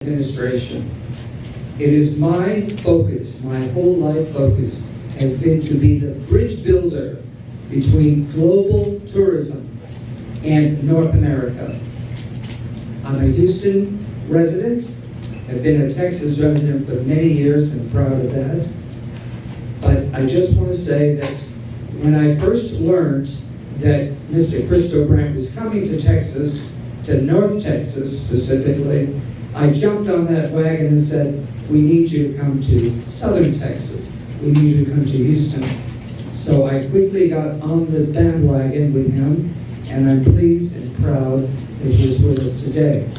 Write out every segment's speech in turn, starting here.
Administration. It is my focus, my whole life focus has been to be the bridge builder between global tourism and North America. I'm a Houston resident. I've been a Texas resident for many years and proud of that. But I just want to say that when I first learned that Mr. Christo Brandt was coming to Texas, to North Texas specifically, I jumped on that wagon and said, we need you to come to Southern Texas. We need you to come to Houston. So I quickly got on the bandwagon with him, and I'm pleased and proud that he's with us today.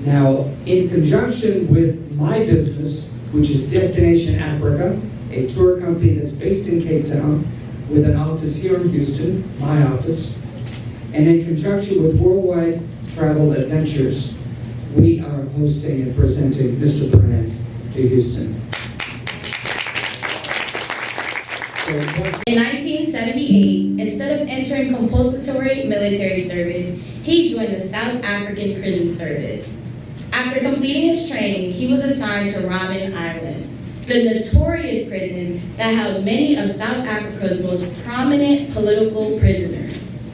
Now, in conjunction with my business, which is Destination Africa, a tour company that's based in Cape Town, with an office here in Houston, my office, and in conjunction with Worldwide Travel Adventures, we are hosting and presenting Mr. Brandt to Houston. In 1978, instead of entering compulsory military service, he joined the South African Prison Service. After completing his training, he was assigned to Robben Island, the notorious prison that held many of South Africa's most prominent political prisoners.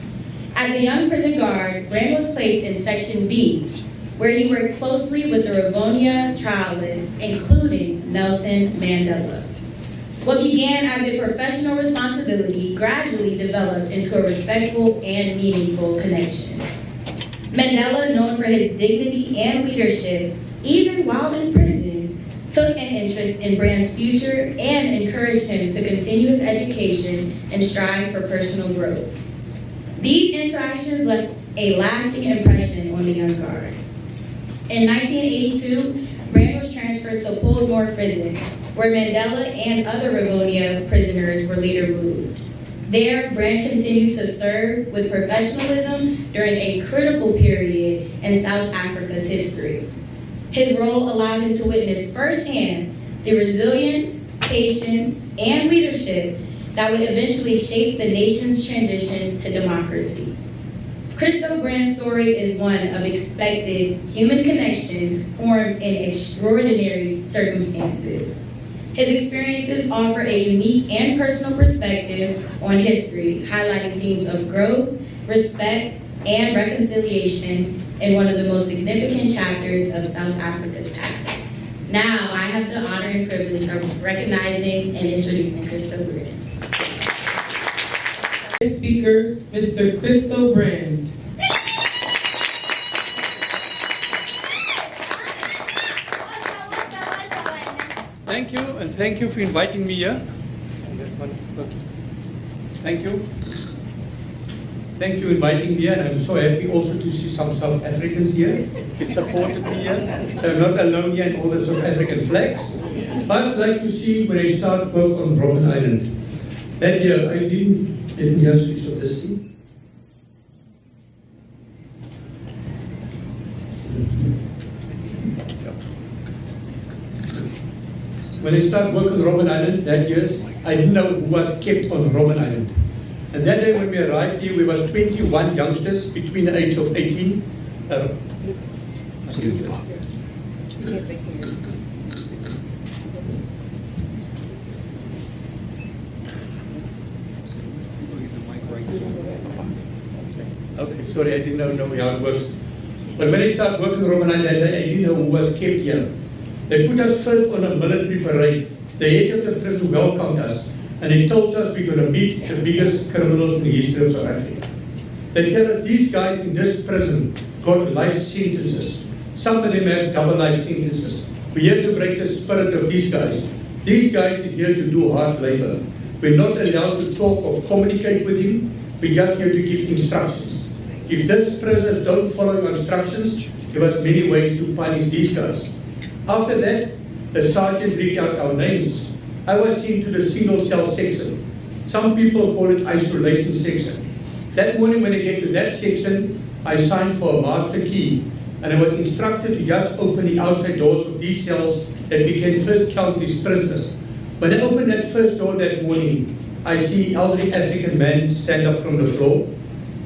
As a young prison guard, Brandt was placed in Section B, where he worked closely with the Rivonia trialists, including Nelson Mandela. What began as a professional responsibility gradually developed into a respectful and meaningful connection. Mandela, known for his dignity and leadership, even while in prison, took an interest in Brandt's future and encouraged him to continue his education and strive for personal growth. These interactions left a lasting impression on the young guard. In 1982, Brandt was transferred to Pollsmoor Prison, where Mandela and other Rivonia prisoners were later moved. There, Brandt continued to serve with professionalism during a critical period in South Africa's history. His role allowed him to witness firsthand the resilience, patience, and leadership that would eventually shape the nation's transition to democracy. Christo Brandt's story is one of expected human connection formed in extraordinary circumstances. His experiences offer a unique and personal perspective on history, highlighting themes of growth, respect, and reconciliation in one of the most significant chapters of South Africa's past. Now, I have the honor and privilege of recognizing and introducing Christo Brandt. Speaker, Mr. Christo Brandt. Thank you, and thank you for inviting me here. Thank you. Thank you for inviting me here, and I'm so happy also to see some South Africans here. They supported me here, so I'm not alone here in all the South African flags. But I'd like to see when I start work on Robben Island. That year, I didn't. Let me just switch off this thing. When I started working on Robben Island that year, I didn't know who was kept on Robben Island. And that day when we arrived here, we were 21 youngsters between the age of 18. Okay, sorry, I didn't know how it works. But when I started working on Robben Island that day, I didn't know who was kept here. They put us first on a military parade. The head of the prison welcomed us, and they told us we're going to meet the biggest criminals in the history of South Africa. They tell us these guys in this prison got life sentences. Some of them have double life sentences. We have to break the spirit of these guys. These guys are here to do hard labor. We're not allowed to talk or communicate with him. We're just here to give instructions. If these prisoners don't follow instructions, there was many ways to punish these guys. After that, the sergeant read out our names. I was sent to the single cell section. Some people call it isolation section. That morning when I get to that section, I signed for a master key, and I was instructed to just open the outside doors of these cells that we can first count these prisoners. When I opened that first door that morning, I see an elderly African man stand up from the floor.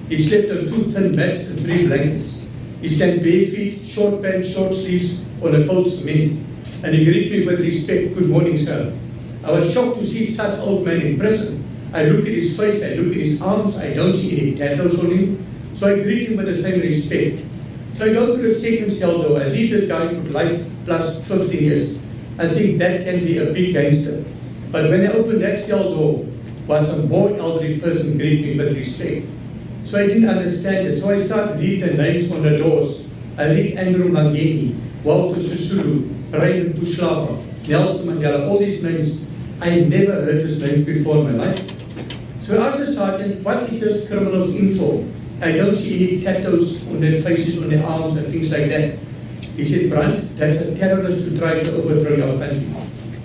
He slept on 2 thin mats and 3 blankets. He stand bare feet, short pants, short sleeves on a cold cement, and he greeted me with respect, "Good morning, sir." I was shocked to see such old man in prison. I look at his face, I look at his arms, I don't see any tattoos on him, so I greet him with the same respect. So I go to the second cell door, I read this guy put life plus 15 years. I think that can be a big gangster. But when I opened that cell door, was a more elderly person greet me with respect. So I didn't understand it. So I started reading the names on the doors. I read Andrew Mangeni, Walter Sisulu, Raymond Puslava, Nelson Mandela, all these names. I never heard this name before in my life. So I asked the sergeant, what is this criminals in for? I don't see any tattoos on their faces, on their arms and things like that. He said, Brandt, that's a terrorist to try to overthrow your country.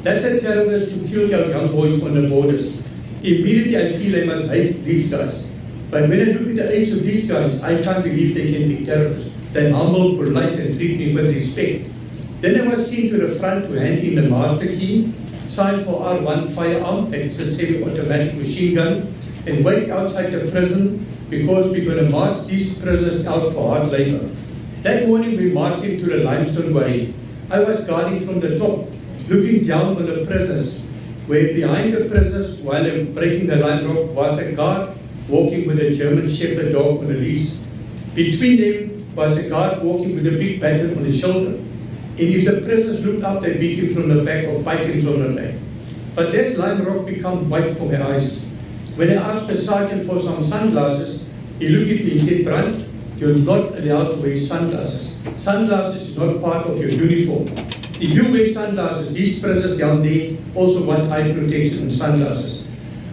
That's a terrorist to kill your young boys on the borders. Immediately I feel I must hate these guys. But when I look at the age of these guys, I can't believe they can be terrorists. They're humble, polite, and treat me with respect. Then I was sent to the front to hand in the master key, sign for R1 firearm, that is a semi-automatic machine gun, and wait outside the prison because we're going to march these prisoners out for hard labor. That morning we marched into the limestone quarry. I was guarding from the top, looking down on the prisoners, where behind the prisoners, while they were breaking the lime rock, was a guard walking with a German shepherd dog on a leash. Between them was a guard walking with a big baton on his shoulder. And if the prisoners looked up, they beat him from the back or bite him from the back. But this lime rock became white for my eyes. When I asked the sergeant for some sunglasses, he looked at me and said, Brandt, you're not allowed to wear sunglasses. Sunglasses is not part of your uniform. If you wear sunglasses, these prisoners down there also want eye protection and sunglasses.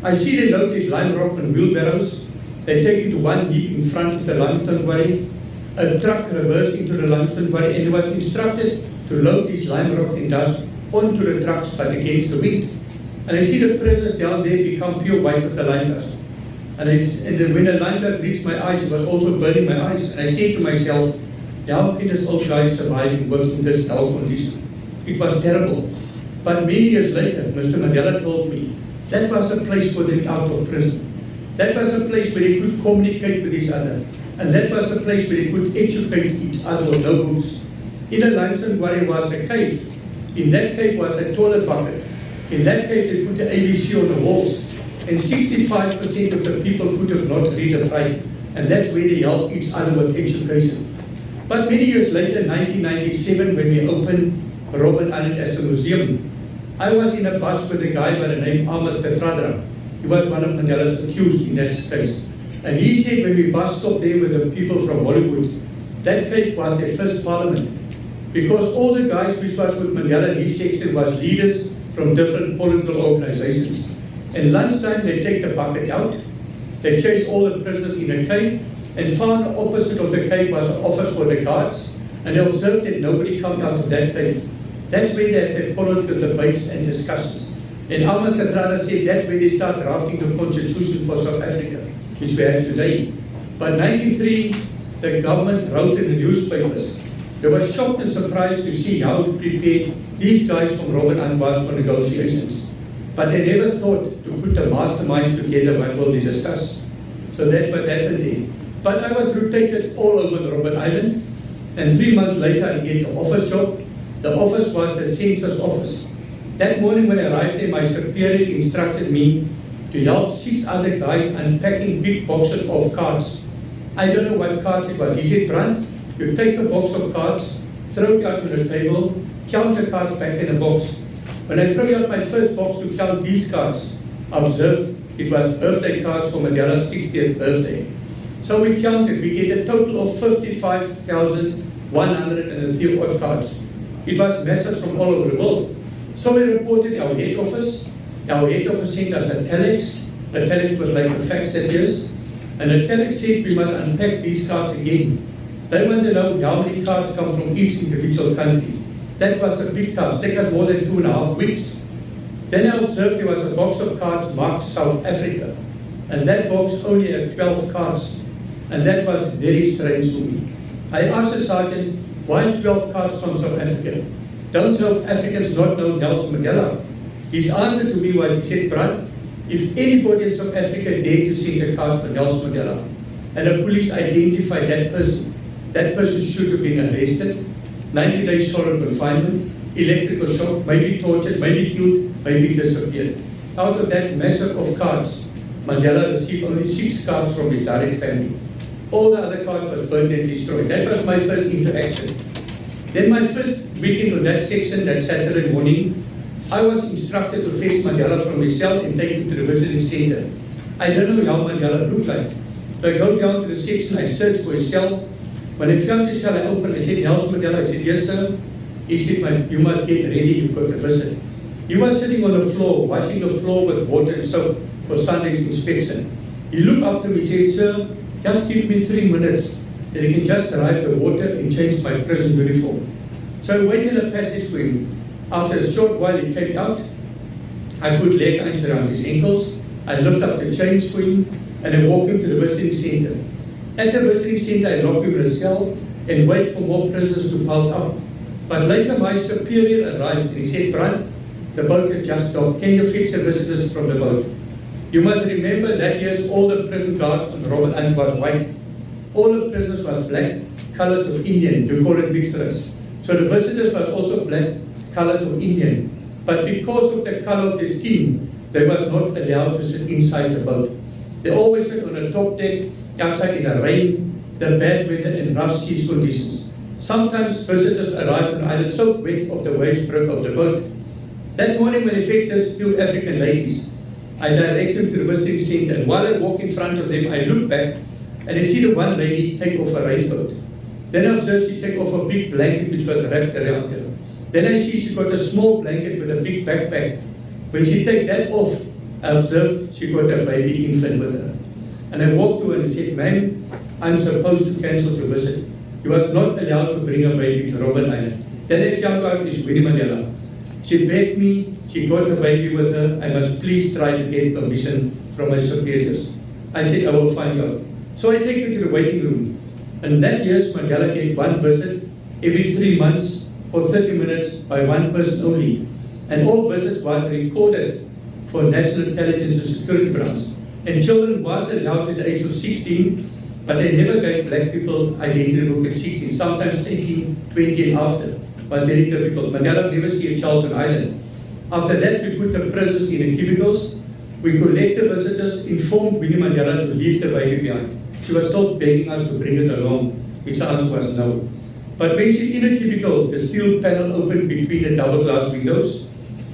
I see they loaded lime rock and wheelbarrows. They take it to one heap in front of the limestone quarry. A truck reversed into the limestone quarry, and it was instructed to load this lime rock and dust onto the trucks but against the wind. And I see the prisoners down there become pure white of the lime dust. And then when the lime dust reached my eyes, it was also burning my eyes. And I said to myself, how can this old guy survive and work in this dull condition? It was terrible. But many years later, Mr. Mandela told me that was a place for them out of prison. That was a place where they could communicate with each other. And that was a place where they could educate each other with no books. In a limestone quarry was a cave. In that cave was a toilet bucket. In that cave they put the ABC on the walls. And 65% of the people could have not read or write. And that's where they helped each other with education. But many years later, 1997, when we opened Robben Island as a museum, I was in a bus with a guy by the name Ahmed Befradra. He was one of Mandela's accused in that case. And he said when we bus stopped there with the people from Hollywood, that cave was their first parliament. Because all the guys which was with Mandela in his section was leaders from different political organizations. And lunchtime they take the bucket out, they chase all the prisoners in a cave, and found opposite of the cave was an office for the guards, and they observed that nobody come out of that cave. That's where they have their political debates and discussions. And Ahmed Katrada said that's where they start drafting the constitution for South Africa, which we have today. But 1993, the government wrote in the newspapers, they were shocked and surprised to see how it prepared these guys from Robben Island was for negotiations. But they never thought to put the masterminds together what will they discuss. So that's what happened there. But I was rotated all over the Robben Island, and 3 months later I get the office job. The office was the census office. That morning when I arrived there, my superior instructed me to help 6 other guys unpacking big boxes of cards. I don't know what cards it was. He said, Brandt, you take a box of cards, throw it out on the table, count the cards back in a box. When I threw out my first box to count these cards, I observed it was birthday cards for Mandela's 60th birthday. So we counted, we get a total of 55,103 odd cards. It was messages from all over the world. So we reported our head office. Our head office sent us a telex. The telex was like a fax that years. And the telex said we must unpack these cards again. They want to know how many cards come from each individual country. That was a big task. It took us more than 2.5 weeks. Then I observed there was a box of cards marked South Africa. And that box only had 12 cards. And that was very strange to me. I asked the sergeant, why 12 cards from South Africa? Don't South Africans not know Nelson Mandela? His answer to me was, he said, Brandt, if anybody in South Africa dared to send a card for Nelson Mandela, and the police identified that person, that person should have been arrested, 90 days solid confinement, electrical shock, maybe tortured, maybe killed, maybe disappeared. Out of that massive of cards, Mandela received only 6 cards from his direct family. All the other cards was burned and destroyed. That was my first interaction. Then my first weekend of that section, that Saturday morning, I was instructed to fetch Mandela from his cell and take him to the visiting center. I don't know how Mandela looked like. So I go down to the section, I search for his cell. When I found his cell, I opened, I said, "Nelson Mandela?" I said, "Yes, sir." He said, "You must get ready, you've got a visit." He was sitting on the floor, washing the floor with water and soap for Sunday's inspection. He looked up to me, he said, "Sir, just give me 3 minutes, then you can just arrive the water and change my prison uniform." So I waited a passage for him. After a short while, he came out. I put leg irons around his ankles. I lift up the chains for him, and I walk him to the visiting center. At the visiting center, I lock him in a cell and wait for more prisoners to pile up. But later, my superior arrived and he said, "Brand, the boat had just docked. Can you fix the visitors from the boat?" You must remember that years all the prison guards on Robben Island was white. All the prisoners was black, colored of Indian, we call it mixed race. So the visitors was also black, colored of Indian. But because of the color of their skin, they was not allowed to sit inside the boat. They always sit on the top deck, outside in the rain, the bad weather and rough sea conditions. Sometimes visitors arrived on the island so wet of the waves broke off the boat. That morning when they fixed us 2 African ladies, I direct them to the visiting center, and while I walk in front of them, I look back and I see the one lady take off a raincoat. Then I observe she take off a big blanket which was wrapped around her. Then I see she got a small blanket with a big backpack. When she take that off, I observed she got a baby infant with her. And I walked to her and said, "Ma'am, I'm supposed to cancel the visit. You was not allowed to bring a baby to Robben Island." Then I found out it's Winnie Mandela. She begged me, she got a baby with her, I must please try to get permission from my superiors. I said, "I will find out." So I take her to the waiting room. And that year, Mandela gave one visit every 3 months for 30 minutes by one person only. And all visits was recorded for National Intelligence and Security Branch. And children was allowed at the age of 16, but they never gave black people identity book at 16, sometimes 18, 20 and after. It was very difficult. Mandela never see a child on island. After that, we put the prisoners in the cubicles. We collect the visitors, informed Winnie Mandela to leave the baby behind. She was still begging us to bring it along, which the answer was no. But when she's in a cubicle, the steel panel opened between the double glass windows.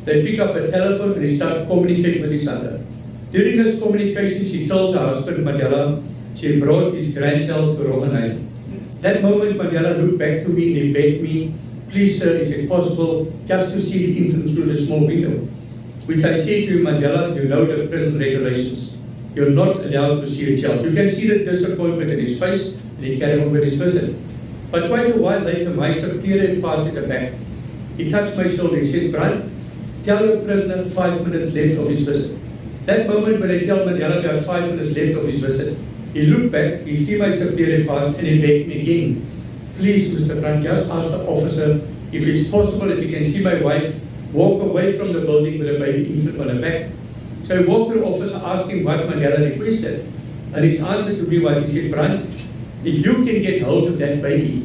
They pick up a telephone and they start communicating with each other. During this communication, she told her husband, Mandela, she brought his grandchild to Robben Island. That moment, Mandela looked back to me and he begged me, "Please, sir, is it possible just to see the infant through the small window?" Which I said to him, "Mandela, you know the prison regulations. You're not allowed to see a child." You can see the disappointment in his face, and he carried on with his visit. But quite a while later, my superior passed at the back. He touched my shoulder. He said, "Brand, tell your prisoner 5 minutes left of his visit." That moment when I tell Mandela we have 5 minutes left of his visit, he looked back, he see my superior pass, and he begged me again, "Please, Mr. Brand, just ask the officer if it's possible, if he can see my wife walk away from the building with a baby infant on her back." So I walked to the officer, asked him what Mandela requested. And his answer to me was, he said, "Brand, if you can get hold of that baby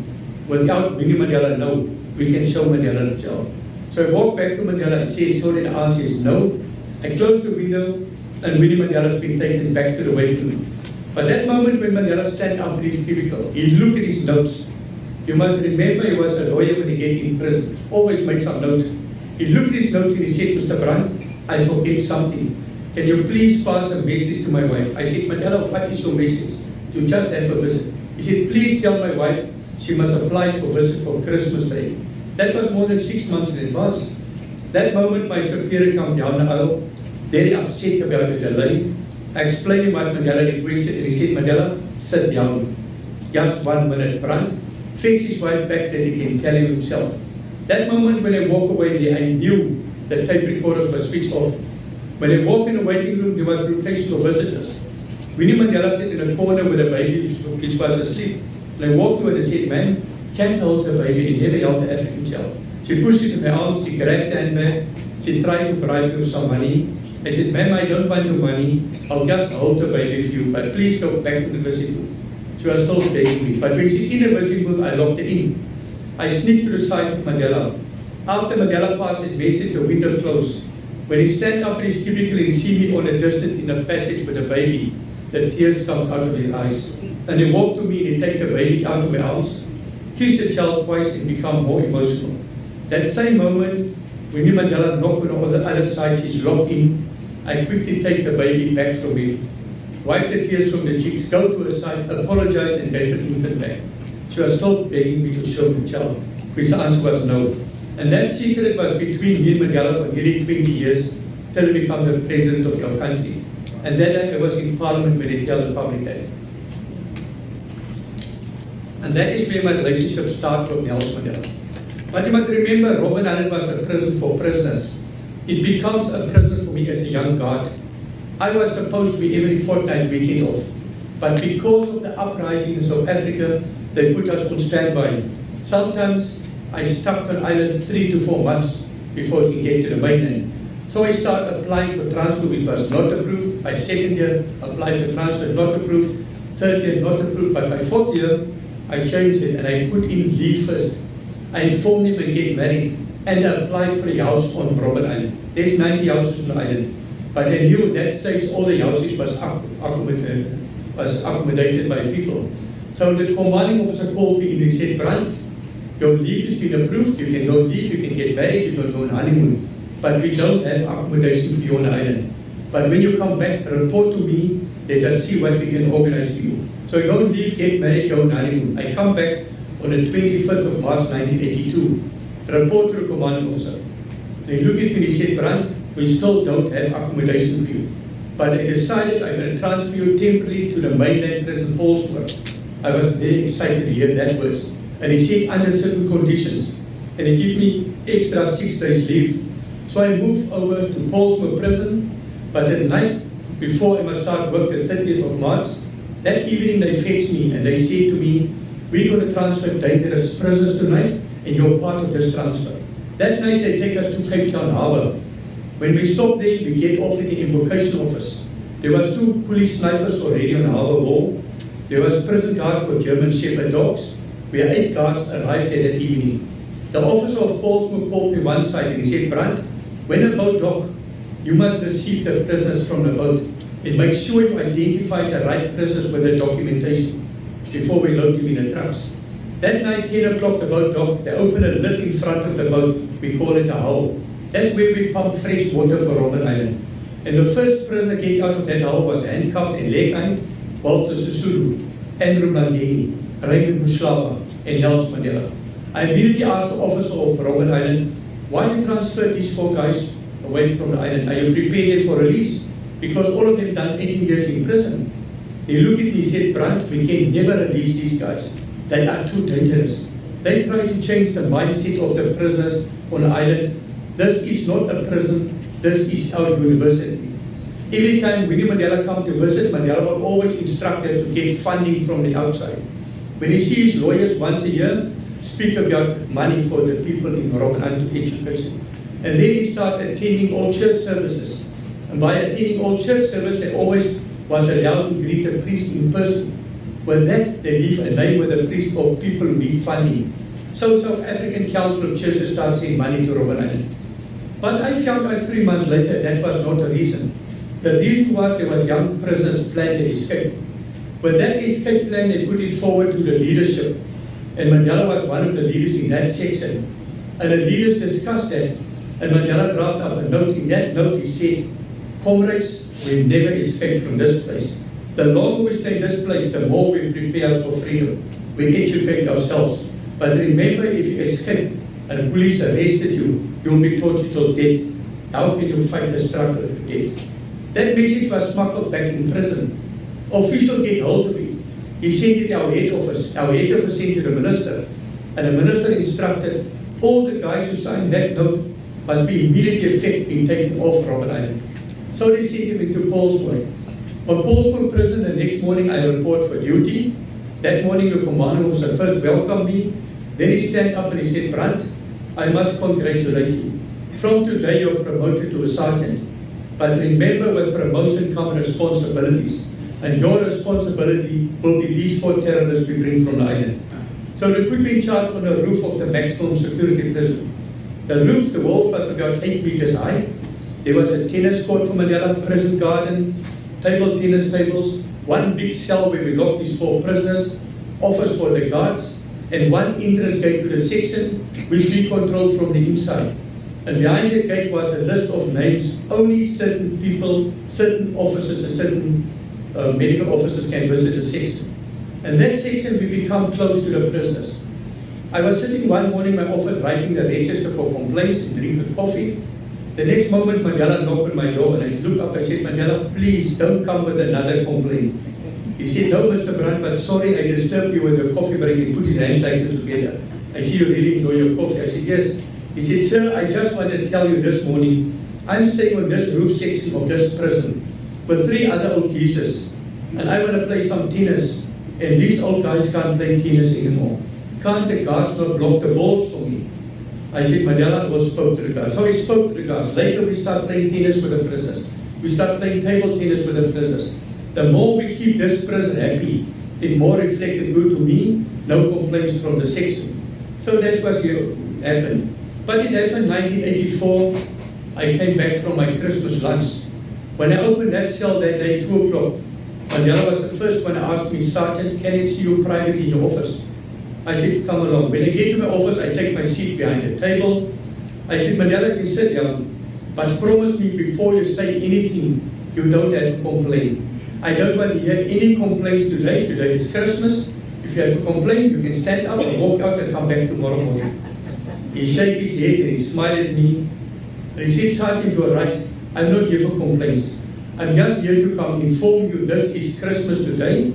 without Winnie Mandela know, we can show Mandela the child." So I walked back to Mandela and said, "Sorry, the answer is no." I closed the window and Winnie Mandela has been taken back to the waiting room. But that moment when Mandela stand up in his cubicle, he looked at his notes. You must remember he was a lawyer when he get in prison. Always make some note. He looked at his notes and he said, "Mr. Brand, I forget something. Can you please pass a message to my wife?" I said, "Mandela, what is your message?" "To just have a visit." He said, "Please tell my wife she must apply for visit for Christmas Day." That was more than 6 months in advance. That moment my superior came down the aisle, very upset about the delay. I explained him what Mandela requested and he said, "Mandela, sit down. Just 1 minute, Brand. Fix his wife back that he can tell him himself." That moment when I walk away there, I knew the tape recorders were switched off. When I walked in the waiting room, there was rotation of visitors. Winnie Mandela sat in a corner with a baby which was asleep. And I walked to her and said, "Ma'am, can't hold the baby and never held the African child." She pushed it in my arms, she grabbed the handbag, she tried to bribe me with some money. I said, "Ma'am, I don't want your money, I'll just hold the baby with you, but please go back to the visiting room." She was still begging me. But when she's in the visiting booth, I locked her in. I sneaked to the side of Mandela. After Mandela passed his message, the window closed. When he stand up in his cubicle and see me on a distance in the passage with a baby, the tears comes out of his eyes. And he walked to me and he take the baby out of my arms, kiss the child twice and become more emotional. That same moment, when Mandela knocked on the other side, she's locked in, I quickly take the baby back from him, wipe the tears from the cheeks, go to her side, apologize and gave the infant back. She was still begging me to show the child, which the answer was no. And that secret was between me and Mandela for nearly 20 years, till he became the president of your country. And then I was in Parliament when he told the public that. And that is where my relationship started with Nelson Mandela. But you must remember, Robben Island was a prison for prisoners. It becomes a prison for me as a young guard. I was supposed to be every fortnight weekend off. But because of the uprising in South Africa, they put us on standby. Sometimes I stuck on island 3 to 4 months before I can get to the mainland. So I started applying for transfer, which was not approved. My second year, applied for transfer, not approved. Third year, not approved. But my fourth year, I changed it and I put in leave first. I informed him and get married. And I applied for a house on Robben Island. There's 90 houses on the island. But I knew at that stage all the houses was accommodated by people. So the commanding officer called me and he said, Brand, your leave has been approved, you can go leave, you can get married, you can go on honeymoon. But we don't have accommodation for you on the island. But when you come back, report to me, let us see what we can organize for you. So you go leave, get married, go on honeymoon. I come back on the 25th of March 1982, report to the commanding officer. They look at me and he said, Brand, we still don't have accommodation for you. But I decided I'm going to transfer you temporarily to the mainland prison Paulsmoor. I was very excited to hear that words. And he said under certain conditions. And he gave me extra 6 days leave. So I moved over to Paulsmoor prison. But at night, before I must start work the 30th of March, that evening they fetched me and they said to me, we're going to transfer dangerous prisoners tonight and you're part of this transfer. That night they take us to Cape Town Harbour. When we stop there, we get off at the invocation office. There was 2 police snipers already on the harbour wall. There was prison guards with German Shepherd dogs. We had 8 guards arrived there that evening. The officer of Paulsmoor called me one side and he said, Brand, when a boat dock, you must receive the prisoners from the boat and make sure you identify the right prisoners with the documentation before we load them in the trucks. That night, 10 o'clock, the boat dock, they open a lid in front of the boat. We call it a hull. That's where we pump fresh water for Robben Island. And the first prisoner to get out of that hull was handcuffed and leg-hanged, Walter Sisulu, Andrew Mangeni, Raymond Muslaba, and Nelson Mandela. I immediately asked the officer of Robben Island, why you transferred these 4 guys away from the island? Are you preparing them for release? Because all of them done 18 years in prison. He looked at me and said, Brand, we can never release these guys. They are too dangerous. They try to change the mindset of the prisoners on the island. This is not a prison, this is our university. Every time Winnie Mandela come to visit, Mandela will always instruct them to get funding from the outside. When he sees lawyers once a year, speak about money for the people in Robben Island education. And then he started attending all church services. And by attending all church services, they always was allowed to greet the priest in person. With that, they leave a name with the priest of people who need funding. So South African Council of Churches started sending money to Robben Island. But I found out 3 months later that was not the reason. The reason was there was young prisoners planned to escape. With that escape plan, they put it forward to the leadership. And Mandela was one of the leaders in that section. And the leaders discussed that. And Mandela drafted up a note. In that note, he said, comrades, we never escape from this place. The longer we stay in this place, the more we prepare us for freedom. We educate ourselves. But remember, if you escape and police arrested you, you'll be tortured till death. How can you fight the struggle if you're dead? That message was smuggled back in prison. Officials get hold of it. He sent it to our head office. Our head office sent it to the minister. And the minister instructed all the guys who signed that note must be immediately effect being taken off Robben Island. So they sent him into Paulsmoor. On Paulsmoor prison, the next morning I report for duty. That morning the commander officer first welcomed me. Then he stand up and he said, Brand, I must congratulate you. From today you're promoted to a sergeant. But remember, with promotion come responsibilities. and your responsibility will be these 4 terrorists we bring from the island. So they put me in charge on the roof of the maximum security prison. The roof, the walls was about 8 meters high. There was a tennis court for Mandela, prison garden, tennis tables, one big cell where we locked these 4 prisoners, office for the guards, and one entrance gate to the section which we controlled from the inside. And behind the gate was a list of names. Only certain people, certain officers, and certain medical officers can visit the section. And that section we become close to the prisoners. I was sitting one morning in my office writing the register for complaints and drinking coffee. The next moment Mandela knocked on my door and I looked up, I said, Mandela, please don't come with another complaint. He said, no, Mr. Brandt, but sorry I disturbed you with your coffee break. He put his hands like that together. I see you really enjoy your coffee. I said, yes. He said, sir, I just want to tell you this morning, I'm staying on this roof section of this prison with 3 other old geezers, and I want to play some tennis, and these old guys can't play tennis anymore. Can't the guards not block the balls for me? I said, Mandela will spoke to the guards. So he spoke to the guards. Later we start playing tennis with the prisoners. We start playing table tennis with the prisoners. The more we keep this prison happy, the more reflected good to me, no complaints from the section. So that was what happened. But it happened 1984. I came back from my Christmas lunch. When I opened that cell that day, 2 o'clock, Mandela was the first one to ask me, Sergeant, can I see you privately in your office? I said, come along. When I get to my office, I take my seat behind the table. I said, Mandela, you can sit down, but promise me before you say anything, you don't have a complaint. I don't want to hear any complaints today. Today is Christmas. If you have a complaint, you can stand up and walk out and come back tomorrow morning. He shook his head and he smiled at me. And he said, Sergeant, you are right. I'm not here for complaints. I'm just here to come inform you this is Christmas today.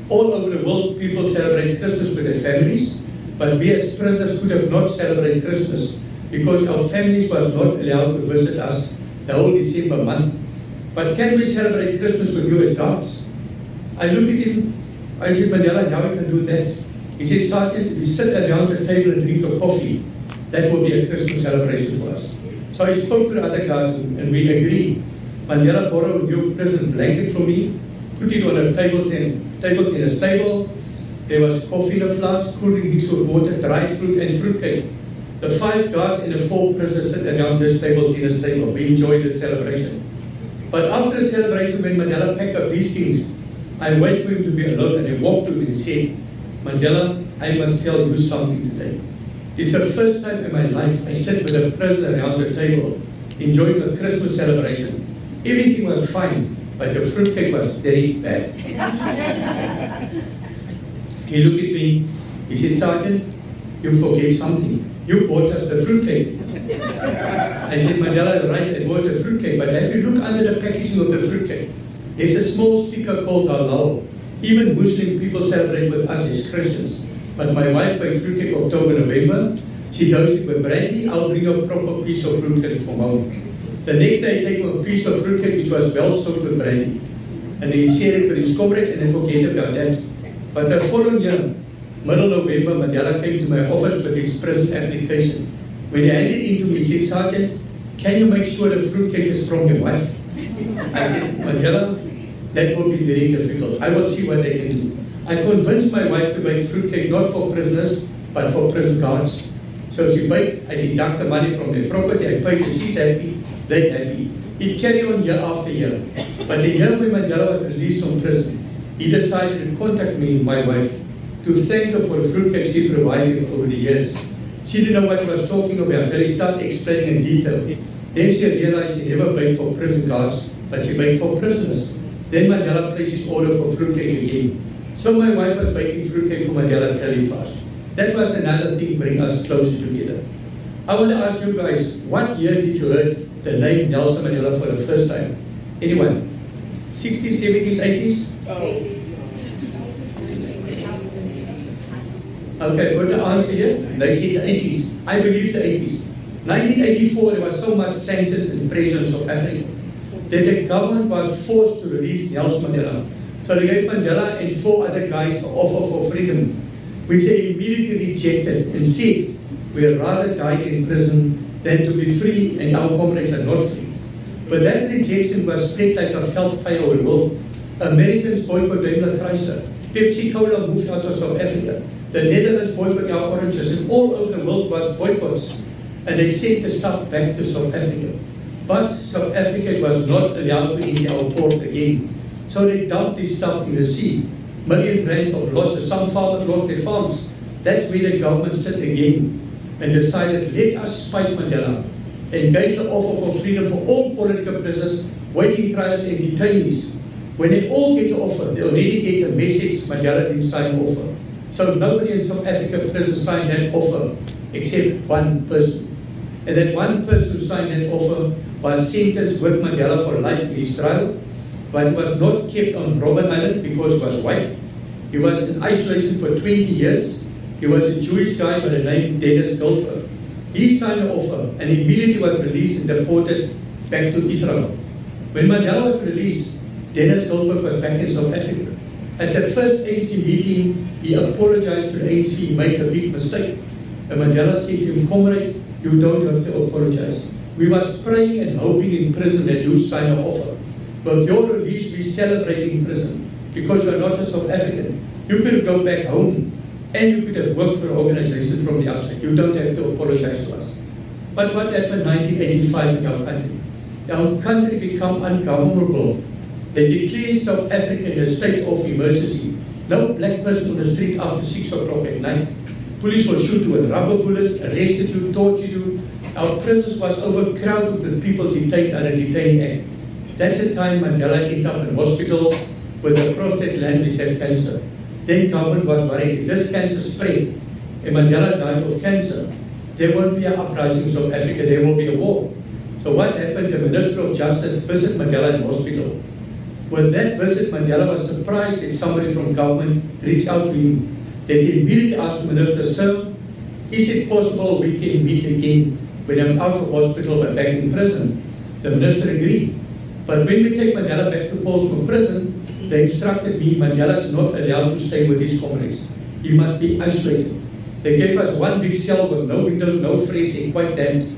All over the world, people celebrate Christmas with their families, but we as prisoners could have not celebrated Christmas because our families was not allowed to visit us the whole December month. But can we celebrate Christmas with you as guards? I look at him, I said, Mandela, how we can do that? He said, Sergeant, we sit around the table and drink a coffee. That will be a Christmas celebration for us. So I spoke to the other guards and we agreed. Mandela borrowed a new prison blanket from me, put it on a table tennis table. There was coffee in a flask, cool drink mixed with water, dried fruit and fruitcake. The 5 guards and the 4 prisoners sit around this tennis table. We enjoyed the celebration. But after the celebration, when Mandela packed up these things, I waited for him to be alone and I walked to him and said, Mandela, I must tell you something today. It's the first time in my life I sat with a prisoner around the table, enjoying a Christmas celebration. Everything was fine, but the fruitcake was very bad. He looked at me, he said, Sergeant, you forget something. You bought us the fruitcake. I said, Mandela, right, I bought the fruitcake, but if you look under the packaging of the fruitcake, there's a small sticker called halal. Even Muslim people celebrate with us as Christians. But my wife baked fruitcake October, November. She does it with brandy. I'll bring a proper piece of fruitcake from home. The next day I take him a piece of fruitcake which was well soaked with brandy. And he shared it with his comrades and then forget about that. But the following year, middle November, Mandela came to my office with his prison application. When he handed it to me, he said, Sergeant, can you make sure the fruitcake is from your wife? I said, Mandela, that will be very difficult. I will see what I can do. I convinced my wife to bake fruitcake not for prisoners, but for prison guards. So she baked, I deduct the money from their property, I paid her, she's happy, they're happy. It carried on year after year. But the year when Mandela was released from prison, he decided to contact me, my wife, to thank her for the fruitcakes he provided over the years. She didn't know what he was talking about, till he started explaining in detail. Then she realized he never baked for prison guards, but she baked for prisoners. Then Mandela placed his order for fruitcake again. So my wife was baking fruitcake for Mandela till he passed. That was another thing bring us closer together. I want to ask you guys, what year did you hear the name Nelson Mandela for the first time? Anyone? 60s, 70s, 80s? Okay, what the answer here? They said the 80s. I believe the 80s. 1984, there was so much sanctions and pressure in South Africa that the government was forced to release Nelson Mandela. So they gave Mandela and 4 other guys an offer for freedom, which they immediately rejected and said, we'd rather die in prison than to be free and our comrades are not free. But that rejection was spread like a felt fire over the world. Americans boycott Daimler Chrysler. Pepsi Cola moved out of South Africa. The Netherlands boycott our oranges, and all over the world was boycotts. And they sent the stuff back to South Africa. But South Africa was not allowed to enter our port again. So they dumped this stuff in the sea. Millions rands of losses. Some farmers lost their farms. That's where the government sat again and decided, let us spite Mandela, and gave the offer for freedom for all political prisoners, waiting trials and detainees. When they all get the offer, they already get a message Mandela didn't sign the offer. So nobody in South Africa prison signed that offer except one person. And that one person who signed that offer was sentenced with Mandela for life in his trial, but he was not kept on Robben Island because he was white. He was in isolation for 20 years. He was a Jewish guy by the name Dennis Goldberg. He signed the offer and immediately was released and deported back to Israel. When Mandela was released, Dennis Goldberg was back in South Africa. At the first ANC meeting, he apologized to the ANC. He made a big mistake. And Mandela said to him, comrade, you don't have to apologize. We was praying and hoping in prison that you sign an offer. With your release, we celebrate in prison because you are not a South African. You could go back home and you could have worked for an organization from the outside. You don't have to apologize to us. But what happened in 1985 in our country? Our country became ungovernable. They declared South Africa in a state of emergency. No black person on the street after 6 o'clock at night. Police will shoot you with rubber bullets, arrested you, torture you. Our prisons was overcrowded with people detained under the Detaining Act. That's the time Mandela ended up in hospital with across that land he had cancer. Then government was worried, if this cancer spread and Mandela died of cancer, there won't be an uprising in South Africa, there will be a war. So what happened? The Minister of Justice visited Mandela in hospital. With that visit, Mandela was surprised that somebody from government reached out to him. They immediately asked the minister, sir, is it possible we can meet again when I'm out of hospital but back in prison? The minister agreed. But when we take Mandela back to Paulsmoor prison, they instructed me Mandela is not allowed to stay with his comrades. He must be isolated. They gave us one big cell with no windows, no fresh, and quite damp.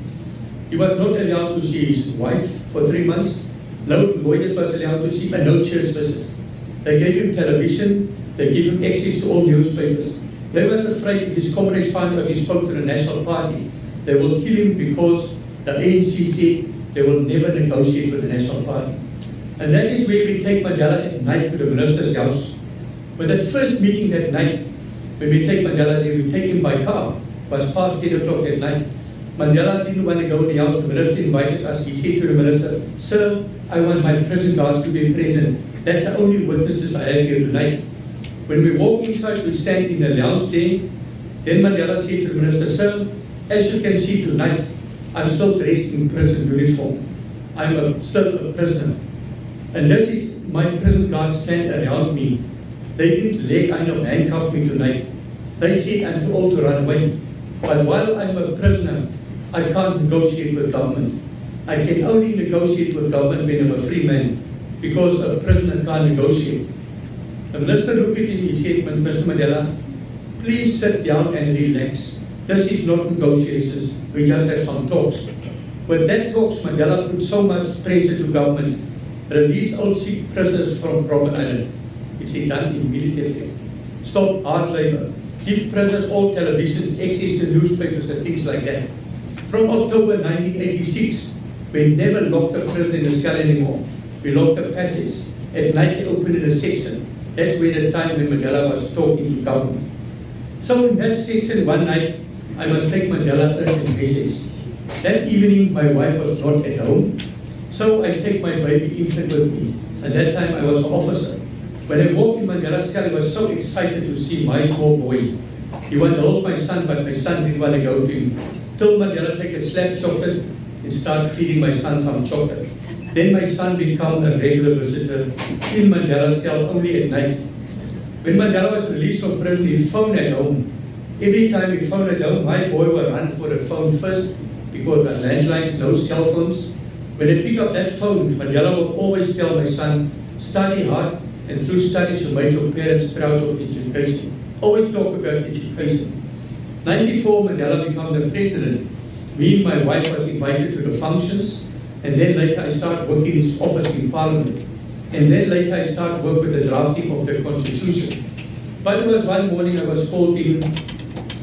He was not allowed to see his wife for 3 months. No lawyers was allowed to see, and no church visits. They gave him television. They gave him access to all newspapers. They was afraid if his comrades found out he spoke to the National Party, they will kill him because the ANC said they will never negotiate with the National Party. And that is where we take Mandela at night to the minister's house. When that first meeting that night, when we take Mandela there, we take him by car. It was past 10 o'clock at night. Mandela didn't want to go in the house. The minister invited us. He said to the minister, sir, I want my prison guards to be present. That's the only witnesses I have here tonight. When we walk inside, we stand in the lounge there. Then Mandela said to the minister, sir, as you can see tonight, I'm still dressed in prison uniform. I'm still a prisoner. And this is my prison guards stand around me. They didn't leg kind of handcuff me tonight. They said I'm too old to run away. But while I'm a prisoner, I can't negotiate with government. I can only negotiate with government when I'm a free man, because a prisoner can't negotiate. The minister looked at him, he said, Mr. Mandela, please sit down and relax. This is not negotiations, we just have some talks. With that talks, Mandela put so much pressure to government, release all sick prisoners from Robben Island. It's done immediately. Stop hard labor. Give prisoners all televisions, access to newspapers and things like that. From October 1986, we never locked a prisoner in a cell anymore. We locked the passage. At night they opened in a section. That's where the time when Mandela was talking to government. So in that section one night, I must take Mandela urgent message. That evening my wife was not at home, so I take my baby infant with me. At that time I was an officer. When I walked in Mandela's cell, I was so excited to see my small boy. He wanted to hold my son, but my son didn't want to go to him. Till Mandela take a slab chocolate and start feeding my son some chocolate. Then my son became a regular visitor in Mandela's cell only at night. When Mandela was released from prison, he phoned at home. Every time he phoned at home, my boy would run for the phone first, because the landlines, no cell phones. When I pick up that phone, Mandela would always tell my son, study hard, and through studies you make your parents proud of education. Always talk about education. 94, Mandela became the president. Me and my wife was invited to the functions, and then later I started working in his office in Parliament. And then later I started work with the drafting of the Constitution. But it was one morning I was called in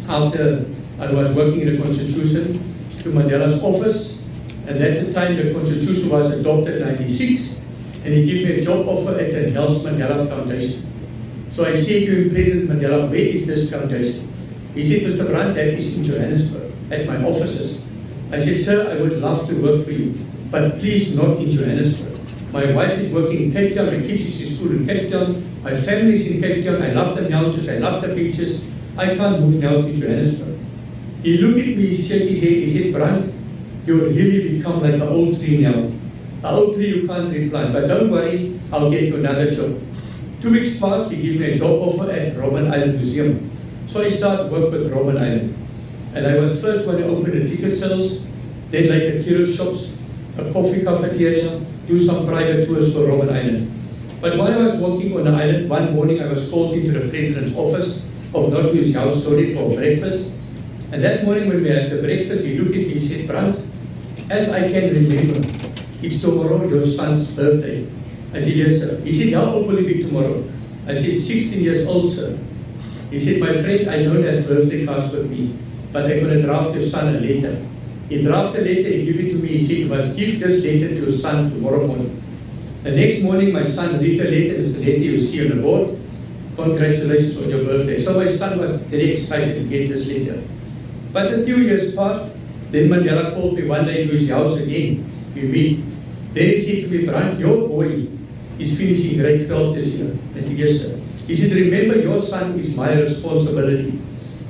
after I was working in the Constitution to Mandela's office. And at the time the Constitution was adopted in 96. And he gave me a job offer at the Nelson Mandela Foundation. So I said to him, President Mandela, where is this foundation? He said, Mr. Brandt, that is in Johannesburg, at my offices. I said, sir, I would love to work for you, but please not in Johannesburg. My wife is working in Cape Town, my kids is in school in Cape Town, my family is in Cape Town, I love the mountains, I love the beaches, I can't move now to Johannesburg. He looked at me, he shook his head, he said, Brandt, you really become like an old tree now. An old tree you can't replant, but don't worry, I'll get you another job. 2 weeks passed, he gave me a job offer at Robben Island Museum. So I started work with Robben Island. And I was first one to open the ticket sales, then later kilo shops, a coffee cafeteria, do some private tours for Robben Island. But while I was working on the island, one morning I was called into the president's office of not to his house, sorry, for breakfast. And that morning when we had the breakfast, he looked at me, he said, Brandt, as I can remember, it's tomorrow your son's birthday. I said, yes, sir. He said, how old will he be tomorrow? I said, 16 years old, sir. He said, my friend, I don't have birthday cards with me, but I'm going to draft your son a letter. He drafted a letter, he gave it to me, he said, you must give this letter to your son tomorrow morning. The next morning, my son read the letter, it's the letter you see on the board. Congratulations on your birthday. So my son was very excited to get this letter. But a few years passed, then Mandela called me one day to his house again. We meet. Then he said to me, Brandt, your boy is finishing grade 12 this year. I said, yes, sir. He said, remember, your son is my responsibility.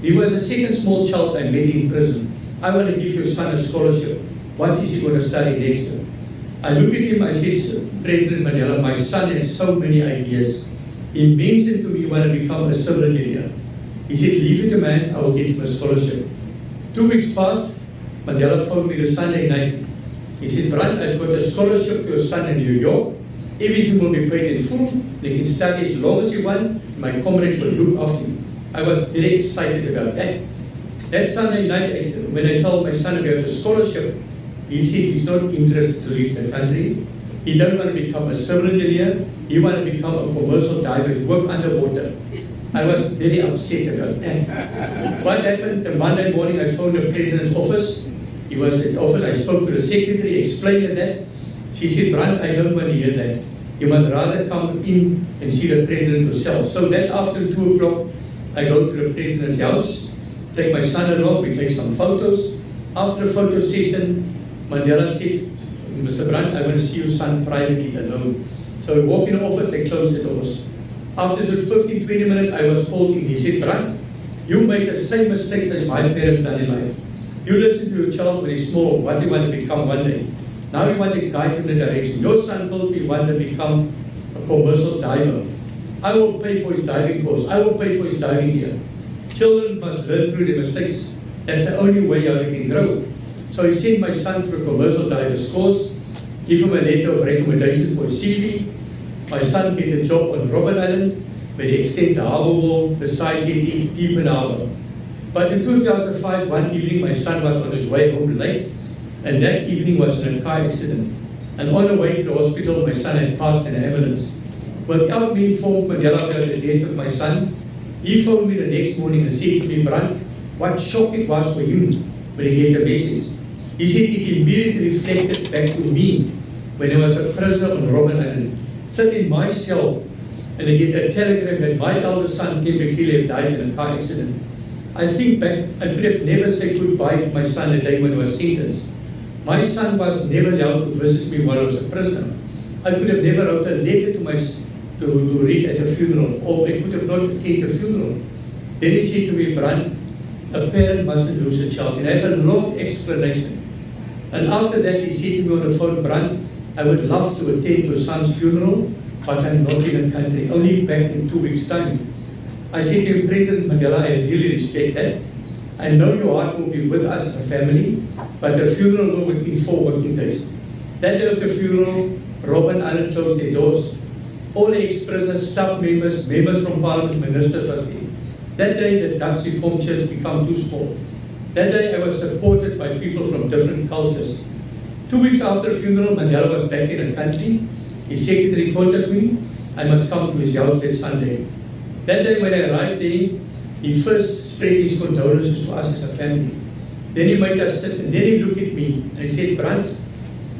He was a second small child I met in prison. I want to give your son a scholarship. What is he going to study next year? I looked at him, I said, President Mandela, my son has so many ideas. He mentioned to me, want to become a civil engineer. He said, leave it to my hands, I will get him a scholarship. 2 weeks passed, Mandela phoned me the Sunday night. He said, Brandt, I've got a scholarship for your son in New York. Everything will be paid in full. They can study as long as you want. My comrades will look after you. I was very excited about that. That Sunday night, when I told my son about the scholarship, he said he's not interested to leave the country. He don't want to become a civil engineer. He want to become a commercial diver to work underwater. I was very upset about that. What happened? The Monday morning, I phoned the president's office. He was at the office. I spoke to the secretary, explained that. She said, Brandt, I don't want to hear that. You must rather come in and see the president yourself. So that after 2 o'clock, I go to the president's house, take my son along, we take some photos. After a photo session, Mandela said, Mr. Brandt, I want to see your son privately alone. So we walk in the office, they close the doors. After 15, 20 minutes, I was called in. He said, Brandt, you made the same mistakes as my parents done in life. You listen to your child when he's small, what do you want to become one day. Now you want to guide him in the direction. Your son told me he wanted to become a commercial diver. I will pay for his diving course. I will pay for his diving gear. Children must learn through their mistakes. That's the only way how they can grow. So he sent my son for a commercial diver's course, give him a letter of recommendation for his CV. My son get a job on Robben Island, where they extend the harbour wall, the side jetty, deep in the harbour. But in 2005, one evening, my son was on his way home late, and that evening was in a car accident. And on the way to the hospital, my son had passed in an ambulance. Without being informed Mandela about the death of my son, he phoned me the next morning and said to me, Brandt, what shock it was for you when he gave the message. He said it immediately reflected back to me when I was a prisoner on Robben Island, sitting in my cell, and I get a telegram that my eldest son, Tim McKeely, died in a car accident. I think back, I could have never said goodbye to my son the day when he was sentenced. My son was never allowed to visit me while I was a prisoner. I could have never wrote a letter to read at the funeral, or I could have not attended the funeral. Then he said to me, Brandt, a parent mustn't lose a child. And I have a long explanation. And after that, he said to me on the phone, Brandt, I would love to attend your son's funeral, but I'm not in the country, only back in 2 weeks' time. I said to him, President Mandela, I really respect that. I know your heart will be with us as a family, but the funeral will be within 4 working days. That day of the funeral, Robben Island closed their doors. All the ex-prisoners, staff members, members from parliament, ministers was there. That day, the Dutch Reformed Church became too small. That day, I was supported by people from different cultures. 2 weeks after the funeral, Mandela was back in the country. His secretary contacted me. I must come to his house that Sunday. That day when I arrived there, he first spread his condolences to us as a family. Then he made us sit and then he looked at me and he said, Brand,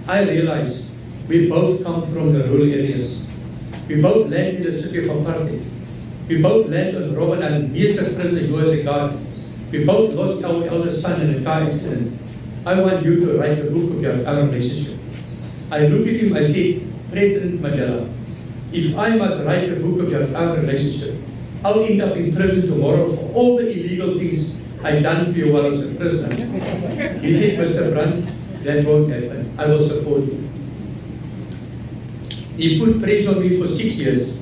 I realize we both come from the rural areas. We both land in the city of apartheid. We both land on Robben Island, Meester prison, you as a guard. We both lost our eldest son in a car accident. I want you to write a book about our relationship. I looked at him, I said, President Mandela, if I must write a book about our relationship, I'll end up in prison tomorrow for all the illegal things I've done for you while I was a prisoner. He said, Mr. Brandt, that won't happen. I will support you. He put pressure on me for 6 years.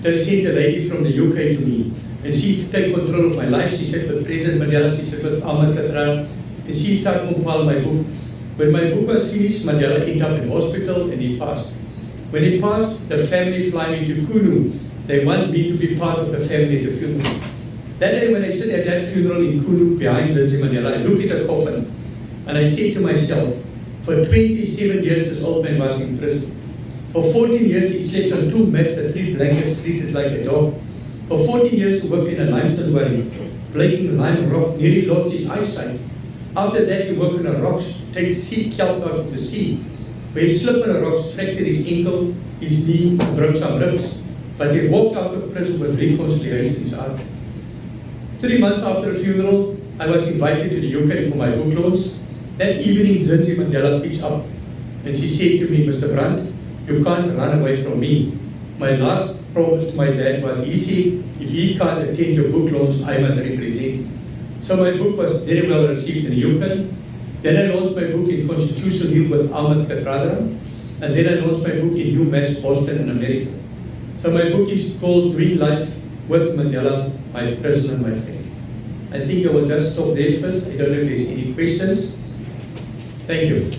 Then he sent a lady from the UK to me. And she took control of my life. She said with President Mandela, she said with Ahmed Katral. And she started to compile my book. When my book was finished, Mandela ended up in hospital and he passed. When he passed, the family flew me to Kunu. They want me to be part of the family at the funeral. That day when I sit at that funeral in Kunu behind Zinzi Mandela, I look at the coffin and I say to myself, for 27 years this old man was in prison. For 14 years he slept on 2 mats and 3 blankets, treated like a dog. For 14 years he worked in a limestone quarry, breaking lime rock, nearly lost his eyesight. After that he worked on the rocks, take sea kelp out of the sea. Where he slipped on the rocks, fractured his ankle, his knee, broke some ribs. But he walked out of prison with reconciliation in his heart. 3 months after the funeral, I was invited to the UK for my book launch. That evening, Zinzi Mandela picked up and she said to me, Mr. Brandt, you can't run away from me. My last promise to my dad was, he said, if he can't attend your book launch, I must represent. So my book was very well received in the UK. Then I launched my book in Constitution Hill with Ahmed Katradra. And then I launched my book in UMass, Boston in America. So my book is called Green Life with Mandela, my prisoner, my friend. I think I will just stop there first. I don't know if there's any questions. Thank you.